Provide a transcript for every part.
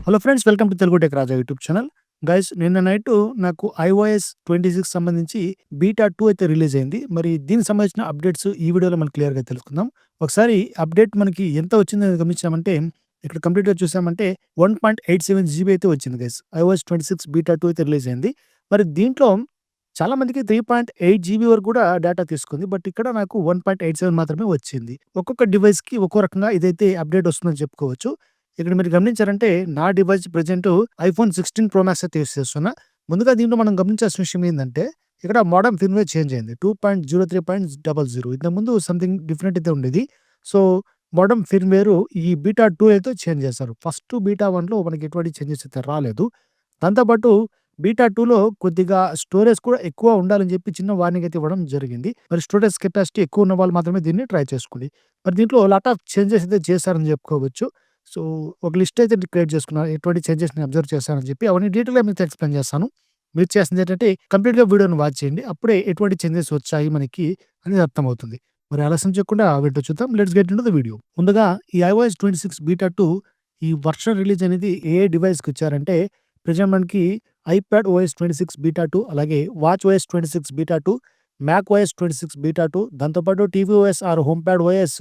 Hello friends, welcome to Telugu tech Raja YouTube channel. Guys, నిన్న night నాకు iOS 26 సంబంధించి beta 2 అయితే రిలీజ్ అయింది. మరి దీనికి సంబంధించిన అప్డేట్స్ ఈ వీడియోలో మనం క్లియర్‌గా తెలుసుకుందాం. ఒకసారి అప్డేట్ మనకి ఎంత వచ్చిందని గమనించామంటే, ఇక్కడ కంప్లీట్‌గా చూసామంటే 1.87 జీబీ అయితే వచ్చింది గైస్. iOS 26 బీటా 2 అయితే రిలీజ్ అయింది. మరి దీంట్లో చాలా మందికి 3.8 జీబీ వరకు కూడా డేటా తీసుకుంది. బట్ ఇక్కడ నాకు 1.87 మాత్రమే వచ్చింది. ఒక్కొక్క డివైస్‌కి ఒక్కో రకంగా ఇదైతే అప్డేట్ వస్తుందని చెప్పుకోవచ్చు. ఇక్కడ మీరు గమనించారంటే నా device present iPhone 16 pro max అయితే యూజ్ చేస్తున్నా. ముందుగా దీంట్లో మనం గమనించాల్సిన విషయం ఏందంటే, ఇక్కడ మోడెమ్ ఫర్మ్‌వేర్ చేంజ్ అయింది. 2.03.00 ఇంతకుముందు సంథింగ్ డిఫరెంట్ అయితే ఉండేది. సో, మోడెమ్ ఫర్మ్‌వేర్ ఈ బీటా 2 అయితే చేంజ్ చేశారు. ఫస్ట్ బీటా 1లో మనకి ఎటువంటి చేంజెస్ అయితే రాలేదు. దాంతో పాటు బీటా 2లో కొద్దిగా స్టోరేజ్ కూడా ఎక్కువ ఉండాలని చెప్పి చిన్న వార్నింగ్ అయితే ఇవ్వడం జరిగింది. మరి స్టోరేజ్ కెపాసిటీ ఎక్కువ ఉన్న వాళ్ళు మాత్రమే దీన్ని ట్రై చేసుకోండి. మరి దీంట్లో లాట్ ఆఫ్ చేంజెస్ అయితే చేశారని చెప్పుకోవచ్చు. సో, ఒక లిస్ట్ అయితే క్రియేట్ చేసుకున్నాను. ఎటువంటి చేంజెస్‌ని అబ్జర్వ్ చేశానని చెప్పి అవన్నీ డీటెయిల్‌గా మీతో ఎక్స్‌ప్లెయిన్ చేస్తాను. మీరు చేయాల్సిందేంటంటే కంప్లీట్‌గా వీడియోని వాచ్ చేయండి. అప్పుడే ఎటువంటి చేంజెస్ వచ్చాయి మనకి అనేది అర్థమవుతుంది. మరి ఆలస్యం చేయకుండా ఆ వీడియో చూద్దాం. Let's get into the video. ముందుగా ఈ iOS 26 బీటా 2 ఈ వర్షన్ రిలీజ్ అనేది ఏ డివైస్‌కి ఇచ్చారంటే, ప్రెజెంట్ మనకి ఐప్యాడ్ ఓఎస్ 26 బీటా 2, అలాగే watch OS 26 beta 2, Mac OS 26 beta 2, దాంతో పాటు TV OS or HomePod OS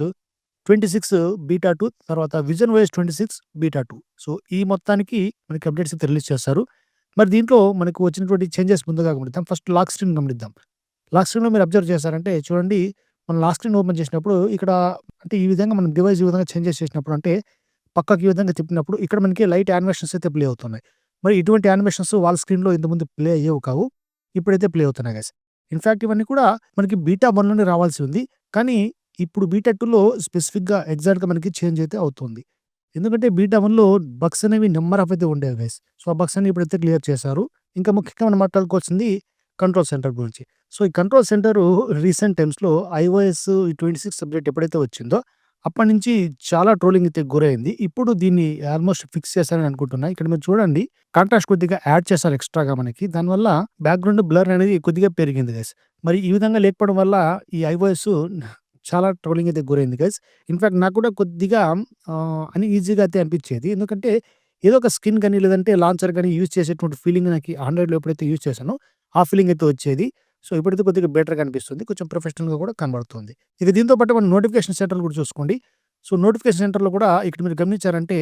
26 beta 2, తర్వాత విజన్ ఓఎస్ 26 బీటా 2. సో, ఈ మొత్తానికి మనకి అప్డేట్స్ అయితే రిలీజ్ చేస్తారు. మరి దీంట్లో మనకు వచ్చినటువంటి చేంజెస్ ముందుగా గమనిద్దాం. ఫస్ట్ లాక్ స్క్రీన్ గమనిద్దాం. లాక్ స్క్రీన్‌లో మీరు అబ్జర్వ్ చేశారంటే చూడండి, మనం లాక్ స్క్రీన్ ఓపెన్ చేసినప్పుడు ఇక్కడ అంటే ఈ విధంగా మనం డివైస్ ఈ విధంగా చేంజెస్ చేసినప్పుడు అంటే పక్కకి ఈ విధంగా తిప్పినప్పుడు ఇక్కడ మనకి లైట్ యానిమేషన్స్ అయితే ప్లే అవుతున్నాయి. మరి ఇటువంటి యానిమేషన్స్ వాల్ స్క్రీన్‌లో ఇంతకుముందు ప్లే అయ్యేవి కావు. ఇప్పుడైతే ప్లే అవుతున్నాయి గైస్. ఇన్‌ఫాక్ట్ ఇవన్నీ కూడా మనకి బీటా 1లోనే రావాల్సి ఉంది. కానీ ఇప్పుడు బీటా 2లో స్పెసిఫిక్‌గా ఎగ్జాక్ట్‌గా మనకి చేంజ్ అయితే అవుతుంది. ఎందుకంటే బీటా 1లో బగ్స్ అనేవి నంబర్ ఆఫ్ అయితే ఉండేవి గైస్. సో, ఆ బగ్స్ అన్ని ఇప్పుడైతే క్లియర్ చేశారు. ఇంకా ముఖ్యంగా మనం మాట్లాడుకోవాల్సింది కంట్రోల్ సెంటర్ గురించి. సో, ఈ కంట్రోల్ సెంటరు రీసెంట్ టైమ్స్‌లో iOS 26 అప్డేట్ ఎప్పుడైతే వచ్చిందో అప్పటినుంచి చాలా ట్రోలింగ్ అయితే గురైంది. ఇప్పుడు దీన్ని ఆల్మోస్ట్ ఫిక్స్ చేశారని అనుకుంటున్నా. ఇక్కడ మీరు చూడండి, కాంట్రాస్ట్ కొద్దిగా యాడ్ చేశారు ఎక్స్‌ట్రాగా మనకి. దానివల్ల బ్యాక్‌గ్రౌండ్ బ్లర్ అనేది కొద్దిగా పెరిగింది గైస్. మరి ఈ విధంగా లేకపోవడం వల్ల ఈ iOS చాలా ట్రోలింగ్ అయితే గురైంది గైస్. ఇన్‌ఫాక్ట్ నాకు కూడా కొద్దిగా అన్‌ఈజీగా అయితే అనిపించేది. ఎందుకంటే ఏదో ఒక స్కిన్ గాని, లేదంటే లాంచర్ గాని యూజ్ చేసేటువంటి ఫీలింగ్ నాకు ఆండ్రాయిడ్‌లో ఎప్పుడైతే యూజ్ చేశానో ఆ ఫీలింగ్ అయితే వచ్చేది. సో, ఇప్పుడైతే కొద్దిగా బెటర్‌గా అనిపిస్తుంది. కొంచెం ప్రొఫెషనల్‌గా కూడా కనబడుతుంది. ఇక దీంతో పాటు మనం నోటిఫికేషన్ సెంటర్‌లు కూడా చూసుకోండి. సో, నోటిఫికేషన్ సెంటర్‌లో కూడా ఇక్కడ మీరు గమనించారంటే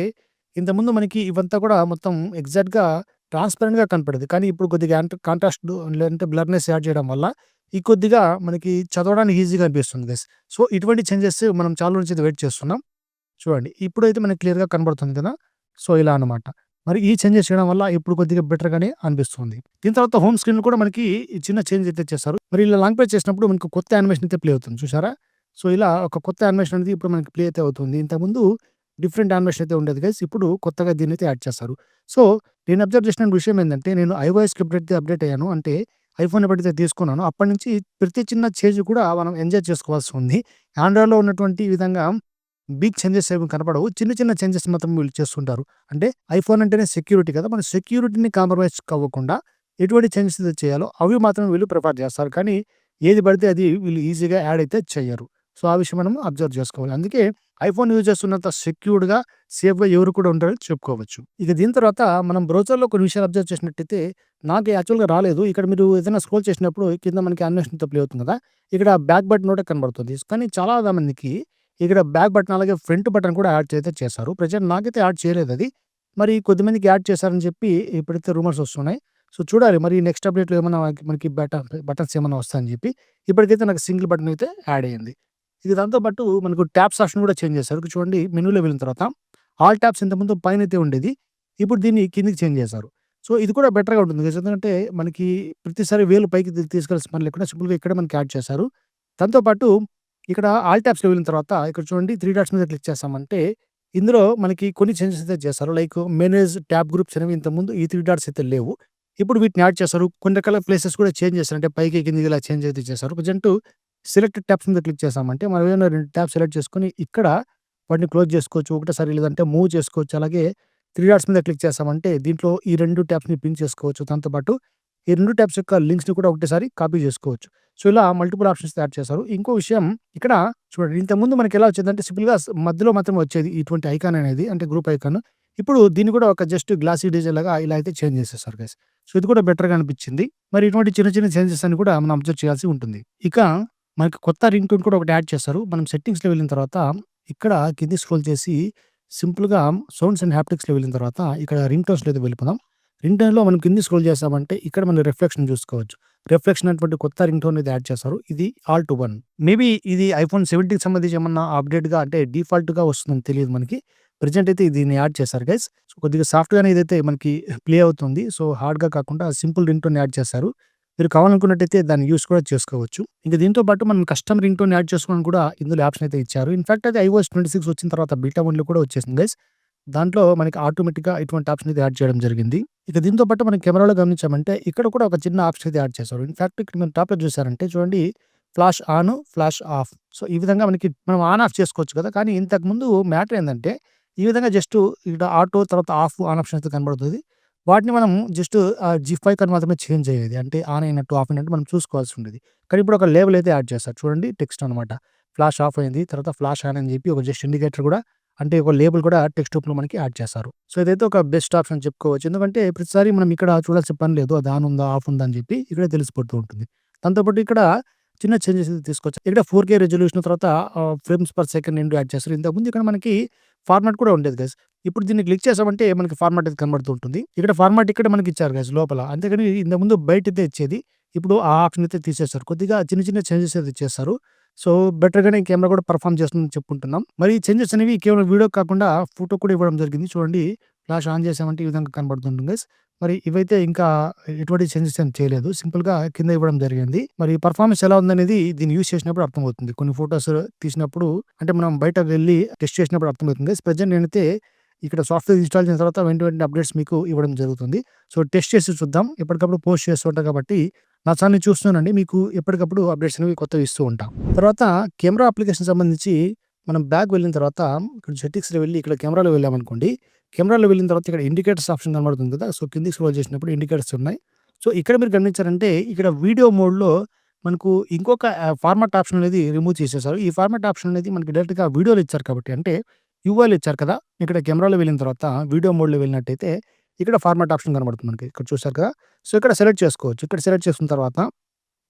ఇంతకుముందు మనకి ఇవంతా కూడా మొత్తం ఎగ్జాక్ట్‌గా ట్రాన్స్‌పరెంట్‌గా కనపడేది. కానీ ఇప్పుడు కొద్దిగా కాంట్రాస్ట్ లేదంటే బ్లర్‌నెస్ యాడ్ చేయడం వల్ల ఈ కొద్దిగా మనకి చదవడానికి ఈజీగా అనిపిస్తుంది గైస్. సో, ఇటువంటి చేంజెస్ మనం చాలా రోజుల నుంచి వెయిట్ చేస్తున్నాం. చూడండి, ఇప్పుడైతే మనకి క్లియర్‌గా కనబడుతుంది కదా! సో, ఇలా అన్నమాట. మరి ఈ చేంజెస్ చేయడం వల్ల ఇప్పుడు కొద్దిగా బెటర్‌గానే అనిపిస్తుంది. దీని తర్వాత హోమ్ స్క్రీన్‌లో కూడా మనకి ఈ చిన్న చేంజ్ అయితే చేశారు. మరి ఇలా లాంగ్ ప్రెస్ చేసినప్పుడు మనకు కొత్త యానిమేషన్ అయితే ప్లే అవుతుంది చూసారా? సో, ఇలా ఒక కొత్త యానిమేషన్ అనేది ఇప్పుడు మనకి ప్లే అయితే అవుతుంది. ఇంతకుముందు డిఫరెంట్ యానిమేషన్ అయితే ఉండేది గైస్. ఇప్పుడు కొత్తగా దీన్నైతే యాడ్ చేశారు. సో, నేను అబ్జర్వ్ చేసిన విషయం ఏందంటే, నేను iOS‌కి ఎప్పుడైతే అప్డేట్ అయ్యానో, అంటే ఐఫోన్ ఎప్పుడైతే తీసుకున్నానో అప్పటినుంచి ప్రతి చిన్న చేంజ్ కూడా మనం ఎంజాయ్ చేసుకోవాల్సి ఉంది. ఆండ్రాయిడ్‌లో ఉన్నటువంటి ఈ విధంగా బిగ్ చేంజెస్ ఏమి కనపడవు. చిన్న చిన్న చేంజెస్ మాత్రం వీళ్ళు చేస్తుంటారు. అంటే ఐఫోన్ అంటేనే సెక్యూరిటీ కదా! మన సెక్యూరిటీని కాంప్రమైజ్ అవ్వకుండా ఎటువంటి చేంజెస్ అయితే చేయాలో అవి మాత్రం వీళ్ళు ప్రిఫర్ చేస్తారు. కానీ ఏది పడితే అది వీళ్ళు ఈజీగా యాడ్ అయితే చెయ్యరు. సో, ఆ విషయం మనం అబ్జర్వ్ చేసుకోవాలి. అందుకే ఐఫోన్ యూజ్ చేస్తున్నంత సెక్యూర్డ్‌గా, సేఫ్‌గా ఎవరు కూడా ఉండరని చెప్పుకోవచ్చు. ఇక దీని తర్వాత మనం బ్రౌజర్‌లో కొన్ని విషయాలు అబ్జర్వ్ చేసినట్టయితే నాకు యాక్చువల్‌గా రాలేదు. ఇక్కడ మీరు ఏదైనా స్క్రోల్ చేసినప్పుడు కింద మనకి యానిమేషన్‌తో ప్లే అవుతుంది కదా! ఇక్కడ బ్యాక్ బటన్ ఒకటే కనబడుతుంది. కానీ చాలా మందికి ఇక్కడ బ్యాక్ బటన్ అలాగే ఫ్రంట్ బటన్ కూడా యాడ్ అయితే చేశారు. ప్రెజెంట్ నాకైతే యాడ్ చేయలేదది. మరి కొద్దిమందికి యాడ్ చేశారని చెప్పి ఇప్పుడైతే రూమర్స్ వస్తున్నాయి. సో, చూడాలి మరి నెక్స్ట్ అప్డేట్‌లో ఏమన్నా మనకి బటన్స్ ఏమన్నా వస్తాయని చెప్పి. ఇప్పటికైతే నాకు సింగిల్ బటన్ అయితే యాడ్ అయింది. ఇక దాంతో పాటు మనకు ట్యాబ్స్ ఆప్షన్ కూడా చేంజ్ చేశారు. ఇక్కడ చూడండి, మెనూలో వెళ్ళిన తర్వాత ఆల్ ట్యాబ్స్ ఇంతకుముందు పైనైతే ఉండేది. ఇప్పుడు దీన్ని కిందకి చేంజ్ చేశారు. సో, ఇది కూడా బెటర్‌గా ఉంటుంది. ఎందుకంటే మనకి ప్రతిసారి వేలు పైకి తీసుకెళ్ళాల్సిన పని లేకుండా సింపుల్‌గా ఇక్కడే మనకి యాడ్ చేశారు. దాంతో పాటు ఇక్కడ ఆల్ ట్యాబ్స్‌లో వెళ్ళిన తర్వాత ఇక్కడ చూడండి, 3 డాట్స్ మీద క్లిక్ చేశామంటే ఇందులో మనకి కొన్ని చేంజెస్ అయితే చేశారు. లైక్ మేనేజ్ ట్యాబ్ గ్రూప్స్ అనేవి ఇంతకుముందు ఈ 3 డాట్స్ అయితే లేవు. ఇప్పుడు వీటిని యాడ్ చేశారు. కొన్ని రకాల ప్లేసెస్ కూడా చేంజ్ చేశారు. అంటే పైకి, కిందకి ఇలా చేంజ్ అయితే చేశారు. ప్రెజెంట్ సెలెక్టెడ్ ట్యాబ్స్ మీద క్లిక్ చేశామంటే మనం ఏదైనా 2 ట్యాబ్స్ సెలెక్ట్ చేసుకొని ఇక్కడ వాటిని క్లోజ్ చేసుకోవచ్చు. ఒకటేసారి లేదంటే మూవ్ చేసుకోవచ్చు. అలాగే 3 డాట్స్ మీద క్లిక్ చేశామంటే దీంట్లో ఈ 2 ట్యాబ్స్‌ని పిన్ చేసుకోవచ్చు. దాంతో పాటు ఈ 2 ట్యాబ్స్ యొక్క లింక్స్‌ని కూడా ఒకటేసారి కాపీ చేసుకోవచ్చు. సో, ఇలా మల్టిపుల్ ఆప్షన్స్ యాడ్ చేశారు. ఇంకో విషయం ఇక్కడ చూడండి, ఇంతకుముందు మనకి ఎలా వచ్చేదంటే సింపుల్‌గా మధ్యలో మాత్రమే వచ్చేది ఇటువంటి ఐకాన్ అనేది, అంటే గ్రూప్ ఐకాన్. ఇప్పుడు దీన్ని కూడా ఒక జస్ట్ గ్లాసీ డిజైన్ లాగా ఇలా అయితే చేంజ్ చేసేసారు గైస్. సో, ఇది కూడా బెటర్‌గా అనిపించింది. మరి ఇటువంటి చిన్న చిన్న చేంజెస్ అన్ని కూడా మనం అబ్జర్వ్ చేయాల్సి ఉంటుంది. ఇక మనకి కొత్త రింగ్ టోన్ కూడా ఒకటి యాడ్ చేశారు. మనం సెట్టింగ్స్‌లో వెళ్ళిన తర్వాత ఇక్కడ కిందకి స్క్రోల్ చేసి సింపుల్‌గా సౌండ్స్ అండ్ హాప్టిక్స్‌లో వెళ్ళిన తర్వాత ఇక్కడ రింగ్ టోన్స్‌లో అయితే వెళ్ళిపోదాం. రింగ్ టోన్‌లో మనం కిందకి స్క్రోల్ చేసామంటే ఇక్కడ మనం రిఫ్లెక్షన్ చూసుకోవచ్చు. రిఫ్లెక్షన్ అనేటువంటి కొత్త రింగ్ టోన్ అయితే యాడ్ చేశారు. ఇది ఆల్ టు వన్. మేబీ ఇది ఐఫోన్ 17కి సంబంధించి ఏమన్నా అప్‌డేట్‌గా అంటే డిఫాల్ట్‌గా వస్తుందని తెలీదు మనకి. ప్రెజెంట్ అయితే దీన్ని యాడ్ చేశారు గైస్. సో, కొద్దిగా సాఫ్ట్‌గానే ఇదైతే మనకి ప్లే అవుతుంది. సో, హార్డ్‌గా కాకుండా సింపుల్ రింగ్ టోన్ యాడ్ చేశారు. మీరు కావాలనుకున్నట్టయితే దాన్ని యూజ్ కూడా చేసుకోవచ్చు. ఇంక దీంతో పాటు మనం కస్టమ్ రింగ్ టోన్ యాడ్ చేసుకోవడానికి కూడా ఇందులో ఆప్షన్ అయితే ఇచ్చారు. ఇన్‌ఫాక్ట్ అది iOS 26 వచ్చిన తర్వాత బీటా 1లో కూడా వచ్చేసింది గైస్. దాంట్లో మనకి ఆటోమేటిక్‌గా ఇటువంటి ఆప్షన్ అయితే యాడ్ చేయడం జరిగింది. ఇక దీంతో పాటు మనం కెమెరాలో గమనించామంటే ఇక్కడ కూడా ఒక చిన్న ఆప్షన్ అయితే యాడ్ చేశారు. ఇన్‌ఫాక్ట్ ఇక్కడ మీరు టాప్‌లో చూసారంటే చూడండి flash on, flash of. So, ఈ విధంగా మనకి మనం ఆన్, ఆఫ్ చేసుకోవచ్చు కదా! కానీ ఇంతకుముందు మ్యాటర్ ఏందంటే ఈ విధంగా జస్ట్ ఇక్కడ ఆటో తర్వాత ఆఫ్, ఆన్ ఆప్షన్ అయితే కనబడుతది. వాటిని మనం జస్ట్ జిఫ్ ఐకాన్ మాత్రమే చేంజ్ అయ్యేది. అంటే ఆన్ అయినట్టు, ఆఫ్ అయినట్టు మనం చూసుకోవాల్సి ఉండేది. కానీ ఇప్పుడు ఒక లేబుల్ అయితే యాడ్ చేశారు. చూడండి టెక్స్ట్ అనమాట. ఫ్లాష్ ఆఫ్ అయింది. తర్వాత ఫ్లాష్ ఆన్ అని చెప్పి ఒక జస్ట్ ఇండికేటర్ కూడా అంటే ఒక లేబుల్ కూడా టెక్స్ట్ రూపంలో మనకి యాడ్ చేశారు. సో, ఇదైతే ఒక బెస్ట్ ఆప్షన్ అని చెప్పుకోవచ్చు. ఎందుకంటే ప్రతిసారి మనం ఇక్కడ చూడాల్సిన పని లేదు. అది ఆన్ ఉందా, ఆఫ్ ఉందా అని చెప్పి ఇక్కడే తెలిసిపోతూ ఉంటుంది. దాంతో పాటు ఇక్కడ చిన్న చేంజెస్ అయితే తీసుకొచ్చారు. ఇక్కడ 4K రిజల్యూషన్ తర్వాత frames per second end add చేస్తారు. ఇంతకుముందు ఇక్కడ మనకి ఫార్మాట్ కూడా ఉండేది గైస్. ఇప్పుడు దీన్ని క్లిక్ చేసామంటే మనకి ఫార్మాట్ అయితే కనబడుతూ ఉంటుంది. ఇక్కడ ఫార్మాట్ ఇక్కడ మనకి ఇచ్చారు గైస్ లోపల. అంతేగాని ఇంతకుముందు బయటైతే ఇచ్చేది. ఇప్పుడు ఆ ఆప్షన్ అయితే తీసేశారు. కొద్దిగా చిన్న చిన్న చేంజెస్ అయితే చేశారు. సో, బెటర్‌గానే కెమెరా కూడా పెర్ఫార్మ్ చేస్తుందని చెప్పుకుంటున్నాం. మరి ఈ చేంజెస్ అనేవి కేవలం వీడియో కాకుండా ఫోటో కూడా ఇవ్వడం జరిగింది. చూడండి ఫ్లాష్ ఆన్ చేసామంటే ఈ విధంగా కనబడుతుంటుంది గైస్. మరి ఇవైతే ఇంకా ఎటువంటి చేంజెస్ ఏం చేయలేదు. సింపుల్‌గా కింద ఇవ్వడం జరిగింది. మరి పెర్ఫార్మన్స్ ఎలా ఉందనేది దీన్ని యూజ్ చేసినప్పుడు అర్థమవుతుంది. కొన్ని ఫోటోస్ తీసినప్పుడు అంటే మనం బయట వెళ్లి టెస్ట్ చేసినప్పుడు అర్థమవుతుంది గైస్. ప్రెజెంట్ నేనైతే ఇక్కడ సాఫ్ట్‌వేర్ ఇన్‌స్టాల్ చేసిన తర్వాత వెంట వెంటనే అప్డేట్స్ మీకు ఇవ్వడం జరుగుతుంది. సో, టెస్ట్ చేసి చూద్దాం. ఎప్పటికప్పుడు పోస్ట్ చేస్తూ ఉంటా కాబట్టి నా ఛానెల్‌ని చూస్తున్నానండి. మీకు ఎప్పటికప్పుడు అప్డేట్స్ అనేవి కొత్తవి ఇస్తూ ఉంటా. తర్వాత కెమెరా అప్లికేషన్ సంబంధించి మనం బ్యాక్ వెళ్ళిన తర్వాత ఇక్కడ సెట్టింగ్స్‌లో వెళ్లి ఇక్కడ కెమెరాలో వెళ్ళామనుకోండి. కెమెరాలో వెళ్ళిన తర్వాత ఇక్కడ ఇండికేటర్స్ ఆప్షన్ కనబడుతుంది కదా! సో, కిందకి స్క్రోల్ చేసినప్పుడు ఇండికేటర్స్ ఉన్నాయి. సో, ఇక్కడ మీరు గమనించారంటే ఇక్కడ వీడియో మోడ్‌లో మనకు ఇంకొక ఫార్మాట్ ఆప్షన్ అనేది రిమూవ్ చేసేసారు. ఈ ఫార్మాట్ ఆప్షన్ అనేది మనకి డైరెక్ట్‌గా వీడియోలో ఇచ్చారు కాబట్టి అంటే యూఐలో ఇచ్చారు కదా! ఇక్కడ కెమెరాలో వెళ్ళిన తర్వాత వీడియో మోడ్‌లో వెళ్ళినట్టయితే ఇక్కడ ఫార్మాట్ ఆప్షన్ కనబడుతుంది మనకి. ఇక్కడ చూసారు కదా! సో, ఇక్కడ సెలెక్ట్ చేసుకోవచ్చు. ఇక్కడ సెలెక్ట్ చేసుకున్న తర్వాత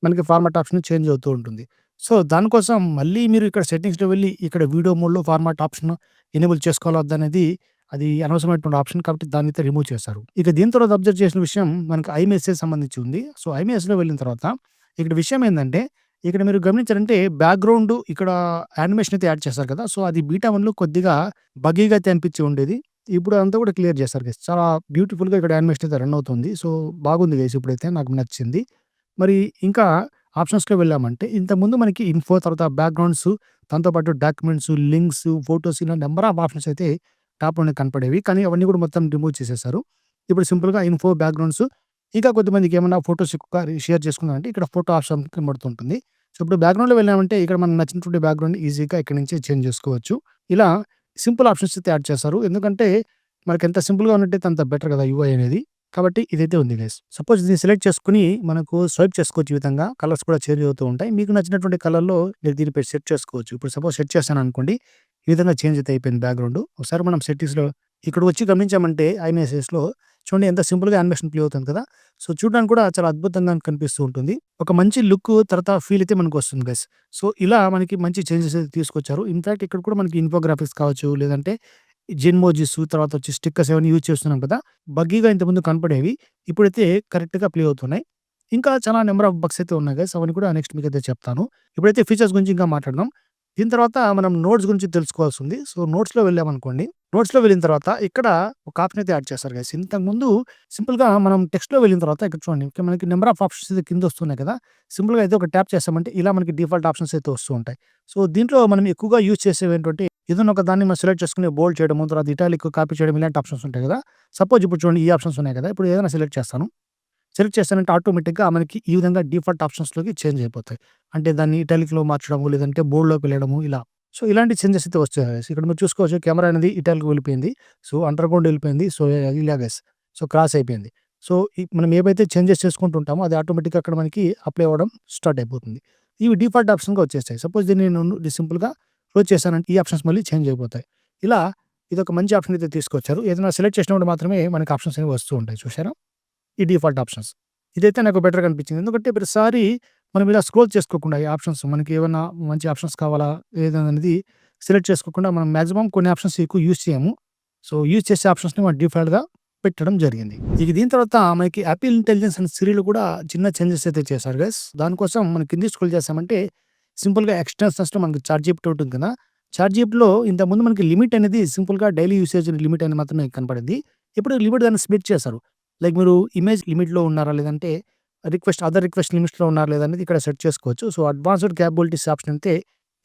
మనకి ఫార్మాట్ ఆప్షన్ చేంజ్ అవుతూ ఉంటుంది. సో, దానికోసం మళ్ళీ మీరు ఇక్కడ సెట్టింగ్స్‌లో వెళ్లి ఇక్కడ వీడియో మోడ్‌లో ఫార్మాట్ ఆప్షన్ ఎనేబుల్ చేసుకోవాలా వద్దా అనేది అది అనవసరమైనటువంటి ఆప్షన్ కాబట్టి దాన్నయితే రిమూవ్ చేశారు. ఇక దీని తర్వాత అబ్జర్వ్ చేసిన విషయం మనకు ఐమెసేజ్ సంబంధించి ఉంది. సో, ఐమెసేజ్‌లో వెళ్ళిన తర్వాత ఇక్కడ విషయం ఏందంటే ఇక్కడ మీరు గమనించారంటే బ్యాక్‌గ్రౌండ్ ఇక్కడ యానిమేషన్ అయితే యాడ్ చేశారు కదా! సో, అది బీటా 1లో కొద్దిగా బగ్గీగా అయితే అనిపించి ఉండేది. ఇప్పుడు అదంతా కూడా క్లియర్ చేశారు గైస్. చాలా బ్యూటిఫుల్‌గా ఇక్కడ యానిమేషన్ అయితే రన్ అవుతుంది. సో, బాగుంది గైస్ ఇప్పుడైతే నాకు నచ్చింది. మరి ఇంకా ఆప్షన్స్‌లో వెళ్ళామంటే ఇంతకుముందు మనకి ఇన్ఫో తర్వాత బ్యాక్‌గ్రౌండ్స్ దాంతో పాటు డాక్యుమెంట్స్, లింక్స్, ఫోటోస్ ఇలా నంబర్ ఆఫ్ ఆప్షన్స్ అయితే టాప్‌లోనే కనపడేవి. కానీ అవన్నీ కూడా మొత్తం రిమూవ్ చేసేసారు. ఇప్పుడు సింపుల్‌గా ఇన్ఫో, బ్యాక్‌గ్రౌండ్స్ ఇంకా కొద్దిమందికి ఏమన్నా ఫోటోస్ ఎక్కువగా షేర్ చేసుకున్నారంటే ఇక్కడ ఫోటో ఆప్షన్ కనబడుతుంటుంది. సో, ఇప్పుడు బ్యాక్‌గ్రౌండ్‌లో వెళ్ళామంటే ఇక్కడ మనకు నచ్చినటువంటి బ్యాక్‌గ్రౌండ్ ఈజీగా ఇక్కడి నుంచే చేంజ్ చేసుకోవచ్చు. ఇలా సింపుల్ ఆప్షన్స్ అయితే యాడ్ చేశారు. ఎందుకంటే మనకెంత సింపుల్‌గా ఉన్నట్టయితే అంత బెటర్ కదా! యూఐ అనేది. కాబట్టి ఇదైతే ఉంది గైస్. సపోజ్ దీన్ని సెలెక్ట్ చేసుకొని మనకు స్వైప్ చేసుకోవచ్చు ఈ విధంగా. కలర్స్ కూడా చేంజ్ అవుతూ ఉంటాయి. మీకు నచ్చినటువంటి కలర్‌లో మీరు దీనిపై సెట్ చేసుకోవచ్చు. ఇప్పుడు సపోజ్ సెట్ చేశాననుకోండి. ఈ విధంగా చేంజ్ అయితే అయిపోయింది బ్యాక్‌గ్రౌండ్. ఒకసారి మనం సెట్టింగ్స్‌లో ఇక్కడికొచ్చి గమనించామంటే ఐమెసేజ్‌లో చూడండి ఎంత సింపుల్‌గా యానిమేషన్ ప్లే అవుతుంది కదా! సో, చూడడానికి కూడా చాలా అద్భుతంగా కనిపిస్తూ ఉంటుంది. ఒక మంచి లుక్ తర్వాత ఫీల్ అయితే మనకొస్తుంది గైస్. సో, ఇలా మనకి మంచి చేంజెస్ అయితే తీసుకొచ్చారు. ఇన్‌ఫాక్ట్ ఇక్కడ కూడా మనకి ఇన్ఫోగ్రాఫిక్స్ కావచ్చు లేదంటే జెన్‌మోజిస్ తర్వాత వచ్చి స్టిక్కర్స్ అవన్నీ యూజ్ చేస్తున్నాం కదా! బగ్గీగా ఇంతకుముందు కనపడేవి. ఇప్పుడైతే కరెక్ట్‌గా ప్లే అవుతున్నాయి. ఇంకా చాలా నంబర్ ఆఫ్ బగ్స్ అయితే ఉన్నాయి గైస్. అవన్నీ కూడా నెక్స్ట్ మీకైతే చెప్తాను. ఇప్పుడైతే ఫీచర్స్ గురించి ఇంకా మాట్లాడదాం. దీని తర్వాత మనం నోట్స్ గురించి తెలుసుకోవాల్సింది. సో, నోట్స్‌లో వెళ్ళామనుకోండి. నోట్స్‌లో వెళ్ళిన తర్వాత ఇక్కడ ఒక ఆప్షన్ అయితే యాడ్ చేశారు గైస్. ఇంతకుముందు సింపుల్‌గా మనం టెక్స్ట్‌లో వెళ్ళిన తర్వాత ఇక్కడ చూడండి ఇక్కడ మనకి నంబర్ ఆఫ్ ఆప్షన్స్ అయితే కింద వస్తున్నాయి కదా! సింపుల్‌గా అయితే ఒక ట్యాప్ చేసామంటే ఇలా మనకి డిఫాల్ట్ ఆప్షన్స్ అయితే వస్తూ ఉంటాయి. సో, దీంట్లో మనం ఎక్కువగా యూజ్ చేసేవేంటంటే ఏదైనా ఒక దాన్ని మనం సెలెక్ట్ చేసుకొని బోల్డ్ చేయడము, తర్వాత ఇటాలిక్ కాపీ చేయడం ఇలాంటి ఆప్షన్స్ ఉంటాయి కదా! సపోజ్ ఇప్పుడు చూడండి ఈ ఆప్షన్స్ ఉన్నాయి కదా! ఇప్పుడు ఏదైనా సెలెక్ట్ చేస్తాను. సెలెక్ట్ చేశానంటే ఆటోమేటిక్‌గా మనకి ఈ విధంగా డిఫాల్ట్ ఆప్షన్స్‌లోకి చేంజ్ అయిపోతాయి. అంటే దాన్ని ఇటాలిక్‌లో మార్చడము, లేదంటే బోల్డ్‌లోకి వెళ్ళడము ఇలా. సో, ఇలాంటి చేంజెస్ అయితే వచ్చాయి. ఇక్కడ మీరు చూసుకోవచ్చు కెమెరా అనేది ఇటాలిక్‌కి వెళ్ళిపోయింది. సో, అండర్‌గ్రౌండ్ వెళ్ళిపోయింది. సో, ఇలా గైస్. సో, క్రాస్ అయిపోయింది. సో, మనం ఏవైతే చేంజెస్ చేసుకుంటూ ఉంటామో అది ఆటోమేటిక్‌గా అక్కడ మనకి అప్లై అవ్వడం స్టార్ట్ అయిపోతుంది. ఇవి డిఫాల్ట్ ఆప్షన్‌గా వచ్చేసాయి. సపోజ్ దీన్ని నేను సింపుల్‌గా క్లోజ్ చేశానంటే ఈ ఆప్షన్స్ మళ్ళీ చేంజ్ అయిపోతాయి. ఇలా ఇదొక మంచి ఆప్షన్ అయితే తీసుకొచ్చారు. ఏదైనా సెలెక్ట్ చేసినప్పుడు మాత్రమే మనకు ఆప్షన్స్ అనేవి వస్తూ ఉంటాయి చూసారా? ఈ డిఫాల్ట్ ఆప్షన్స్. ఇదైతే నాకు బెటర్‌గా అనిపించింది. ఎందుకంటే ప్రతిసారి మనం ఇలా స్క్రోల్ చేసుకోకుండా ఈ ఆప్షన్స్ మనకి ఏమన్నా మంచి ఆప్షన్స్ కావాలా ఏదనేది సెలెక్ట్ చేసుకోకుండా మనం మాక్సిమం కొన్ని ఆప్షన్స్ ఎక్కువ యూజ్ చేయము. సో, యూజ్ చేసే ఆప్షన్స్‌ని మనం డిఫాల్ట్‌గా పెట్టడం జరిగింది. ఇక దీని తర్వాత మనకి యాపిల్ ఇంటెలిజెన్స్ అనే సిరిలో కూడా చిన్న చేంజెస్ అయితే చేశారు గైస్. దానికోసం మనం కిందకి స్క్రోల్ చేసామంటే సింపుల్‌గా ఎక్స్‌టెన్షన్స్‌లో మనకి చాట్‌జిపిటి ఉంటుంది కదా! చాట్‌జిపిటిలో ఇంతకుముందు మనకి లిమిట్ అనేది సింపుల్‌గా డైలీ యూసేజ్ లిమిట్ అని మాత్రమే కనపడింది. ఇప్పుడు లిమిట్ దాన్ని స్ప్లిట్ చేశారు. లైక్ మీరు ఇమేజ్ లిమిట్‌లో ఉన్నారా? లేదంటే అదర్ రిక్వెస్ట్ లిమిట్స్‌లో ఉన్నారా? లేదా? అనేది ఇక్కడ సెట్ చేసుకోవచ్చు. సో, అడ్వాన్స్‌డ్ క్యాపబిలిటీస్ ఆప్షన్ అయితే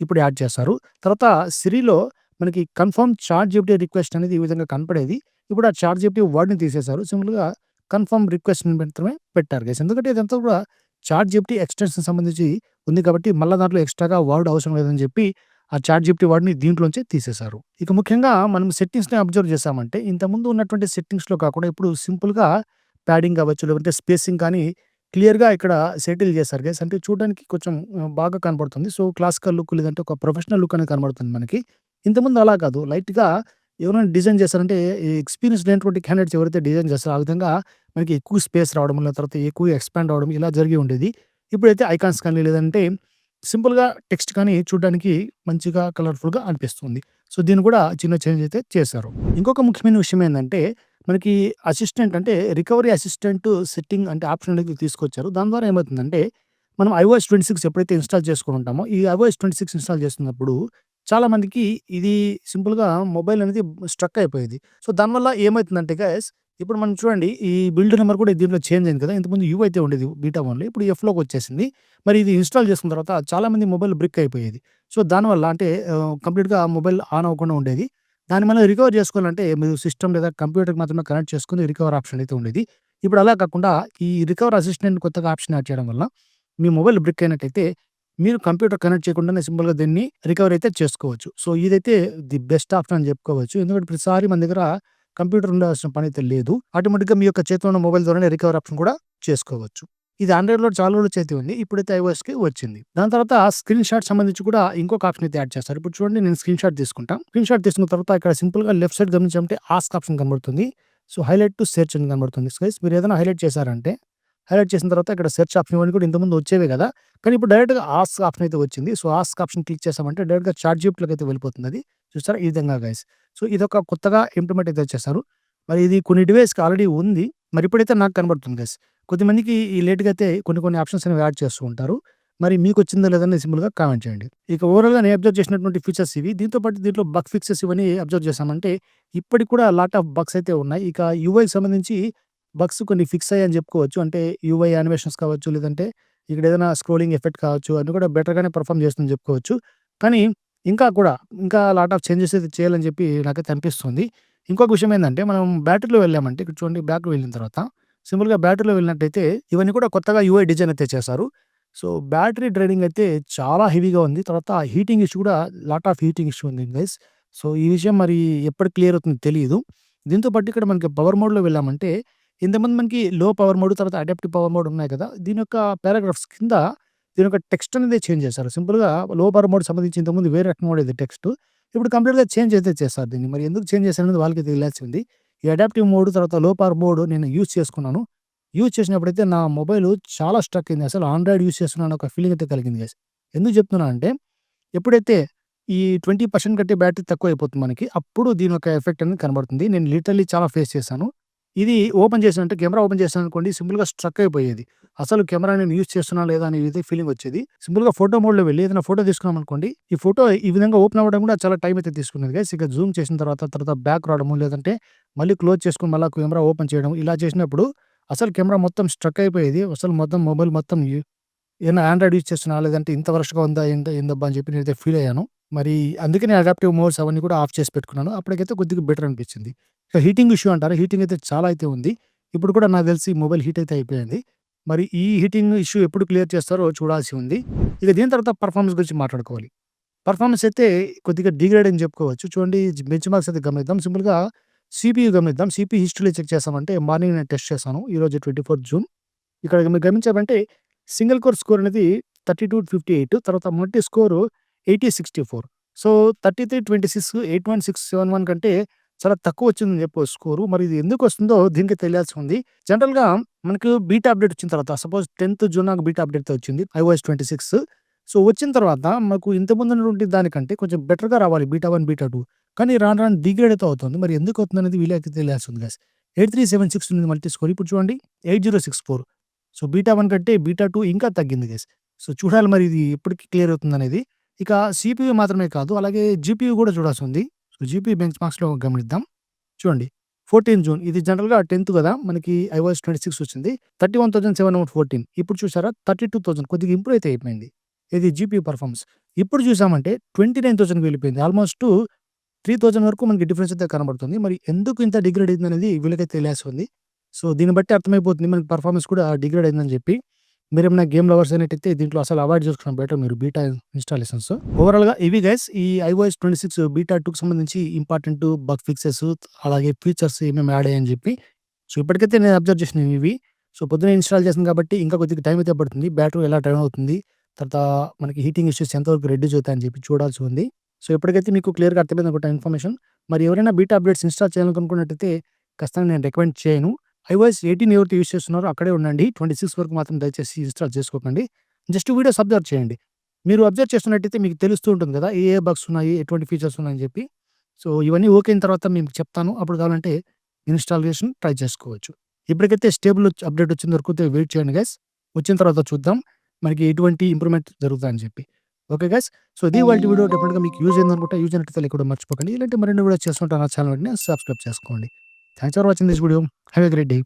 ఇప్పుడు యాడ్ చేశారు. తర్వాత సిరిలో మనకి కన్ఫర్మ్ చాట్‌జిపిటి రిక్వెస్ట్ అనేది ఈ విధంగా కనపడేది. ఇప్పుడు ఆ చాట్‌జిపిటి వర్డ్‌ని తీసేశారు. సింపుల్‌గా కన్ఫర్మ్ రిక్వెస్ట్‌ని మాత్రమే పెట్టారు గైస్. ఎందుకంటే ఇదంతా కూడా చాట్‌జిపిటి ఎక్స్‌టెన్షన్ సంబంధించి ఉంది కాబట్టి మళ్ళా దాంట్లో ఎక్స్‌ట్రాగా వర్డ్ అవసరం లేదని చెప్పి ఆ చాట్‌జిపిటి వర్డ్‌ని దీంట్లోంచే తీసేశారు. ఇక ముఖ్యంగా మనం సెట్టింగ్స్‌ని అబ్జర్వ్ చేశామంటే ఇంతకుముందు ఉన్నటువంటి సెట్టింగ్స్‌లో కాకుండా ఇప్పుడు సింపుల్‌గా ప్యాడింగ్ అవ్వచ్చు, లేదంటే స్పేసింగ్ కానీ క్లియర్‌గా ఇక్కడ సెటిల్ చేశారు గైస్. అంటే చూడడానికి కొంచెం బాగా కనపడుతుంది. సో, క్లాసికల్ లుక్ లేదంటే ఒక ప్రొఫెషనల్ లుక్ అనేది కనబడుతుంది మనకి. ఇంతకుముందు అలా కాదు. లైట్‌గా ఎవరైనా డిజైన్ చేశారంటే ఈ ఎక్స్‌పీరియన్స్ లేనటువంటి క్యాండిడేట్స్ ఎవరైతే డిజైన్ చేస్తారో ఆ విధంగా మనకి ఎక్కువ స్పేస్ రావడం, తర్వాత ఎక్కువ ఎక్స్‌పాండ్ అవ్వడం ఇలా జరిగి ఉండేది. ఇప్పుడైతే ఐకాన్స్ కానీ లేదంటే సింపుల్‌గా టెక్స్ట్ కానీ చూడడానికి మంచిగా కలర్‌ఫుల్‌గా అనిపిస్తుంది. సో, దీన్ని కూడా చిన్న చేంజ్ అయితే చేశారు. ఇంకొక ముఖ్యమైన విషయం ఏందంటే మనకి అసిస్టెంట్ అంటే రికవరీ అసిస్టెంట్ సెట్టింగ్ అంటే ఆప్షన్ అనేది తీసుకొచ్చారు. దాని ద్వారా ఏమవుతుందంటే మనం iOS 26 ఎప్పుడైతే ఇన్‌స్టాల్ చేసుకొని ఉంటామో ఈ iOS 26 ఇన్‌స్టాల్ చేస్తున్నప్పుడు చాలా మందికి ఇది సింపుల్‌గా మొబైల్ అనేది స్ట్రక్ అయిపోయేది. సో, దానివల్ల ఏమైతుందంటే గైస్ ఇప్పుడు మనం చూడండి ఈ బిల్డ్ నంబర్ కూడా దీంట్లో చేంజ్ అయింది కదా! ఇంతకుముందు యూ అయితే ఉండేది బీటా 1లో ఇప్పుడు ఎఫ్‌లోకి వచ్చేసింది. మరి ఇది ఇన్‌స్టాల్ చేసుకున్న తర్వాత చాలామంది మొబైల్ బ్రిక్ అయిపోయేది. సో, దానివల్ల అంటే కంప్లీట్‌గా మొబైల్ ఆన్ అవ్వకుండా ఉండేది. దాన్ని మనం రికవర్ చేసుకోవాలంటే మీరు సిస్టమ్ లేదా కంప్యూటర్‌కి మాత్రమే కనెక్ట్ చేసుకొని రికవర్ ఆప్షన్ అయితే ఉండేది. ఇప్పుడు అలా కాకుండా ఈ రికవర్ అసిస్టెంట్ కొత్తగా ఆప్షన్ యాడ్ చేయడం వల్ల మీ మొబైల్ బ్రిక్ అయినట్టయితే మీరు కంప్యూటర్ కనెక్ట్ చేయకుండానే సింపుల్‌గా దీన్ని రికవర్ అయితే చేసుకోవచ్చు. సో, ఇదైతే ది బెస్ట్ ఆప్షన్ అని చెప్పుకోవచ్చు. ఎందుకంటే ప్రతిసారి మన దగ్గర కంప్యూటర్ ఉండాల్సిన పనైతే లేదు. ఆటోమేటిక్‌గా మీ యొక్క చేతిలో ఉన్న మొబైల్ ద్వారానే రికవర్ ఆప్షన్ కూడా చేసుకోవచ్చు. ఇది ఆండ్రాయిడ్‌లో చాలా రోజుల అయితే ఉంది. ఇప్పుడైతే ఐఓఎస్‌కి వచ్చింది. దాని తర్వాత స్క్రీన్ షాట్ సంబంధించి కూడా ఇంకొక ఆప్షన్ అయితే యాడ్ చేస్తారు. ఇప్పుడు చూడండి నేను స్క్రీన్ షాట్ తీసుకుంటా. స్క్రీన్ షాట్ తీసుకున్న తర్వాత ఇక్కడ సింపుల్‌గా లెఫ్ట్ సైడ్ గమనించామంటే ఆస్క్ ఆప్షన్ కనబడుతుంది. సో, హైలైట్ టు సెర్చ్ అని కనబడుతుంది. గైస్ మీరు ఏదైనా హైలైట్ చేశారంటే హైలైట్ చేసిన తర్వాత ఇక్కడ సెర్చ్ ఆప్షన్ ఇవన్నీ కూడా ఇంతకుముందు వచ్చేవే కదా! కానీ ఇప్పుడు డైరెక్ట్‌గా ఆస్క్ ఆప్షన్ అయితే వచ్చింది. సో, ఆస్క్ ఆప్షన్ క్లిక్ చేసామంటే డైరెక్ట్‌గా చాట్‌జిపిటిలోకి అయితే వెళ్ళిపోతుంది అది. చూసారా? ఈ విధంగా గైస్. సో, ఇదొక కొత్తగా ఇంప్లిమెంట్ అయితే చేశారు. మరి ఇది కొన్ని డివైస్‌కి ఆల్రెడీ ఉంది. మరి ఇప్పుడైతే నాకు కనబడుతుంది గైస్. కొద్దిమందికి ఈ లేట్‌గా అయితే కొన్ని ఆప్షన్స్ అనేవి యాడ్ చేస్తూ ఉంటారు. మరి మీకొచ్చిందో లేదని సింపుల్‌గా కామెంట్ చేయండి. ఇక ఓవరాల్‌గా నేను అబ్జర్వ్ చేసినటువంటి ఫీచర్స్ ఇవి. దీంతో పాటు దీంట్లో బగ్ ఫిక్సెస్ ఇవన్నీ అబ్జర్వ్ చేశామంటే ఇప్పటికి కూడా లాట్ ఆఫ్ బగ్స్ అయితే ఉన్నాయి. ఇక యూఐకి సంబంధించి బగ్స్ కొన్ని ఫిక్స్ అయ్యాయని చెప్పుకోవచ్చు. అంటే యూఐ యానిమేషన్స్ కావచ్చు, లేదంటే ఇక్కడ ఏదైనా స్క్రోలింగ్ ఎఫెక్ట్ కావచ్చు, అన్నీ కూడా బెటర్‌గానే పెర్ఫార్మ్ చేస్తుందని చెప్పుకోవచ్చు. కానీ ఇంకా కూడా ఇంకా లాట్ ఆఫ్ చేంజెస్ అయితే చేయాలని చెప్పి నాకైతే అనిపిస్తుంది. ఇంకొక విషయం ఏందంటే మనం బ్యాటరీలో వెళ్ళామంటే ఇక్కడ చూడండి బ్యాక్‌కి వెళ్ళిన తర్వాత సింపుల్‌గా బ్యాటరీలో వెళ్ళినట్టయితే ఇవన్నీ కూడా కొత్తగా యూఐ డిజైన్ అయితే చేశారు. సో, బ్యాటరీ డ్రైనింగ్ అయితే చాలా హెవీగా ఉంది. తర్వాత హీటింగ్ ఇష్యూ కూడా లాట్ ఆఫ్ హీటింగ్ ఇష్యూ ఉంది గైస్. సో, ఈ విషయం మరి ఎప్పుడు క్లియర్ అవుతుందో తెలీదు. దీంతో పాటు ఇక్కడ మనకి పవర్ మోడ్‌లో వెళ్ళామంటే ఇంతకుముందు మనకి లో పవర్ మోడ్, తర్వాత అడాప్టివ్ పవర్ మోడ్ ఉన్నాయి కదా! దీని యొక్క పారాగ్రాఫ్స్ కింద దీని యొక్క టెక్స్ట్ అనేది చేంజ్ చేశారు. సింపుల్‌గా లో పవర్ మోడ్ సంబంధించి ఇంతకుముందు వేరే రకంగా ఉండేది టెక్స్ట్. ఇప్పుడు కంప్లీట్‌గా చేంజ్ అయితే చేశారు దీన్ని. మరి ఎందుకు చేంజ్ చేశారనేది వాళ్ళకే తెలియాల్సింది. ఈ అడాప్టివ్ మోడ్ తర్వాత లో పవర్ మోడ్ నేను యూజ్ చేసుకున్నాను. యూజ్ చేసినప్పుడైతే నా మొబైల్ చాలా స్ట్రక్ అయింది. అసలు ఆండ్రాయిడ్ యూజ్ చేస్తున్నాను ఒక ఫీలింగ్ అయితే కలిగింది గైస్. ఎందుకు చెప్తున్నానంటే ఎప్పుడైతే ఈ 20% కంటే బ్యాటరీ తక్కువైపోతుంది మనకి. అప్పుడు దీని యొక్క ఎఫెక్ట్ అనేది కనబడుతుంది. నేను లిటరల్లీ చాలా ఫేస్ చేశాను. ఇది ఓపెన్ చేశానంటే కెమెరా ఓపెన్ చేశాననుకోండి సింపుల్‌గా స్ట్రక్ అయిపోయేది. అసలు కెమెరా నేను యూజ్ చేస్తున్నానా లేదా అనేది ఫీలింగ్ వచ్చేది. సింపుల్‌గా ఫోటో మోడ్‌లో వెళ్లి ఏదైనా ఫోటో తీసుకున్నామనుకోండి, ఈ ఫోటో ఈ విధంగా ఓపెన్ అవ్వడం కూడా చాలా టైం అయితే తీసుకునేది గైస్. ఇక జూమ్ చేసిన తర్వాత బ్యాక్ రావడము, లేదంటే మళ్ళీ క్లోజ్ చేసుకొని మళ్ళా కెమెరా ఓపెన్ చేయడం ఇలా చేసినప్పుడు అసలు కెమెరా మొత్తం స్ట్రక్ అయిపోయేది. అసలు మొత్తం మొబైల్ మొత్తం ఏదైనా ఆండ్రాయిడ్ యూజ్ చేస్తున్నానా? లేదంటే ఇంత వరస్ట్‌గా ఉందా? ఏందబ్బా! అని చెప్పి నేనైతే ఫీల్ అయ్యాను. మరి అందుకే నేను అడాప్టివ్ మోడ్స్ అవన్నీ కూడా ఆఫ్ చేసి పెట్టుకున్నాను. అప్పటికైతే కొద్దిగా బెటర్ అనిపించింది. ఇక హీటింగ్ ఇష్యూ అంటారా? హీటింగ్ అయితే చాలా అయితే ఉంది. ఇప్పుడు కూడా నాకు తెలిసి మొబైల్ హీట్ అయితే అయిపోయింది. మరి ఈ హీటింగ్ ఇష్యూ ఎప్పుడు క్లియర్ చేస్తారో చూడాల్సి ఉంది. ఇక దీని తర్వాత పెర్ఫార్మన్స్ గురించి మాట్లాడుకోవాలి. పెర్ఫార్మన్స్ అయితే కొద్దిగా డిగ్రేడ్ అని చెప్పుకోవచ్చు. చూడండి బెంచ్ మార్క్స్ అయితే గమనిద్దాం. సింపుల్‌గా సీపీయూ గమనిద్దాం. సీపీయూ హిస్టరీలో చెక్ చేసామంటే మార్నింగ్ నేను టెస్ట్ చేశాను. ఈరోజు 24 జూన్. ఇక్కడ మీరు గమనించారంటే సింగిల్ కోర్ స్కోర్ అనేది 3258 తర్వాత మల్టీ స్కోర్ 8064 సో 3326 81671 కంటే చాలా తక్కువొచ్చిందని జెప్పొచ్చు స్కోరు. మరి ఇది ఎందుకొస్తుందో దీనికి తెలియాల్సి ఉంది. జనరల్‌గా మనకు బీటా అప్‌డేట్ వచ్చిన తర్వాత సపోజ్ 10థ్ జూన్ నాకు బీటా అప్‌డేట్‌తో వచ్చింది. iOS 26. సో వచ్చిన తర్వాత మాకు ఇంతకుముందున్నటువంటి దానికంటే కొంచెం బెటర్‌గా రావాలి బీటా 1, బీటా 2. కానీ రాను రాను డిగ్రేడ్ అయితే అవుతుంది. మరి ఎందుకవుతుందనేది వీళ్ళకి తెలియాల్సి ఉంది గైస్. 8376 ఉంది మల్టీ స్కోర్. ఇప్పుడు చూడండి 8064. సో బీటా 1 కంటే బీటా 2 ఇంకా తగ్గింది గైస్. సో చూడాలి మరి ఇది ఎప్పటికి క్లియర్ అవుతుందనేది. ఇక సీపీయూ మాత్రమే కాదు, అలాగే జీపీయూ గూడా చూడాల్సుంది. సో జీపీయూ బెంచ్ మార్క్స్‌లో గమనిద్దాం. చూడండి 14 జూన్ ఇది జనరల్‌గా 10థ్ గదా! మనకి iOS 26 వచ్చింది. 31,714. ఇప్పుడు చూసారా 32,000 కొద్దిగా ఇంప్రూవ్ అయితే అయిపోయింది. ఇది జీపీయూ పెర్ఫార్మన్స్. ఇప్పుడు చూసామంటే 29,000కి వెళ్ళిపోయింది. ఆల్‌మోస్ట్ 3000 వరకు మనకి డిఫరెన్స్ అయితే కనబడుతుంది. మరి ఎందుకు ఇంత డిగ్రేడ్ అయిందనేది వీళ్ళకైతే తెలియాల్సి ఉంది. సో దీన్ని బట్టి అర్థమైపోతుంది మనకి పెర్ఫార్మన్స్ కూడా డిగ్రేడ్ అయిందని చెప్పి. మీరేమైనా గేమ్ లవర్స్ అయినట్టయితే దీంట్లో అసలు అవాయిడ్ చేసుకోవడం బెటర్ మీరు బీటా ఇన్‌స్టాలేషన్స్. ఓవరాల్‌గా ఇవి గైస్ ఈ iOS 26 బీటా 2కి సంబంధించి ఇంపార్టెంట్ బగ్ ఫిక్సెస్ అలాగే ఫీచర్స్ ఏమేమి యాడ్ అయ్యాయని చెప్పి. సో ఇప్పటికైతే నేను అబ్జర్వ్ చేసినవి ఇవి. సో పొద్దున్నే ఇన్‌స్టాల్ చేశాను కాబట్టి ఇంకా కొద్దిగా టైం అయితే పడుతుంది. బ్యాటరీ ఎలా డ్రైన్ అవుతుంది, తర్వాత మనకి హీటింగ్ ఇష్యూస్ ఎంతవరకు రెడ్యూస్ అవుతాయని చెప్పి చూడాల్సి ఉంది. సో ఇప్పటికైతే మీకు క్లియర్‌గా అర్థమైంది అనుకుంటా ఇన్ఫర్మేషన్. మరి ఎవరైనా బీటా అప్‌డేట్స్ ఇన్‌స్టాల్ చేయాలనుకున్నట్టయితే ఖచ్చితంగా నేను రికమెండ్ చేయను. iOS 18 ఎవరైతే యూజ్ చేస్తున్నారో అక్కడే ఉండండి. 26 వరకు మాత్రం దయచేసి ఇన్‌స్టాల్ చేసుకోకండి. జస్ట్ వీడియోస్ అబ్జర్వ్ చేయండి. మీరు అబ్జర్వ్ చేస్తున్నట్టయితే మీకు తెలుస్తూ ఉంటుంది కదా! ఏ ఏ బగ్స్ ఉన్నాయి, ఎటువంటి ఫీచర్స్ ఉన్నాయని చెప్పి. సో ఇవన్నీ ఓకే అయిన తర్వాత మీకు చెప్తాను. అప్పుడు కావాలంటే ఇన్‌స్టాలేషన్ ట్రై చేసుకోవచ్చు. ఇప్పటికైతే స్టేబుల్ అప్‌డేట్ వచ్చేంత వరకు అయితే వెయిట్ చేయండి గైస్. వచ్చిన తర్వాత చూద్దాం మనకి ఎటువంటి ఇంప్రూవ్‌మెంట్ జరుగుతాయని చెప్పి. Okay guys. సో ఇది ఇవాల్టి వీడియో డెఫినిట్‌గా మీకు యూజ్ అయిందనుకుంటా. యూజ్ అయినట్టయితే లైక్ కూడా మర్చిపోకండి. ఇలాంటి మరిన్ని వీడియోస్ చేస్తుంటే నా ఛానెల్ వెంటనే సబ్స్క్రైబ్ చేసుకోండి. Thanks for watching this video. Have a great day.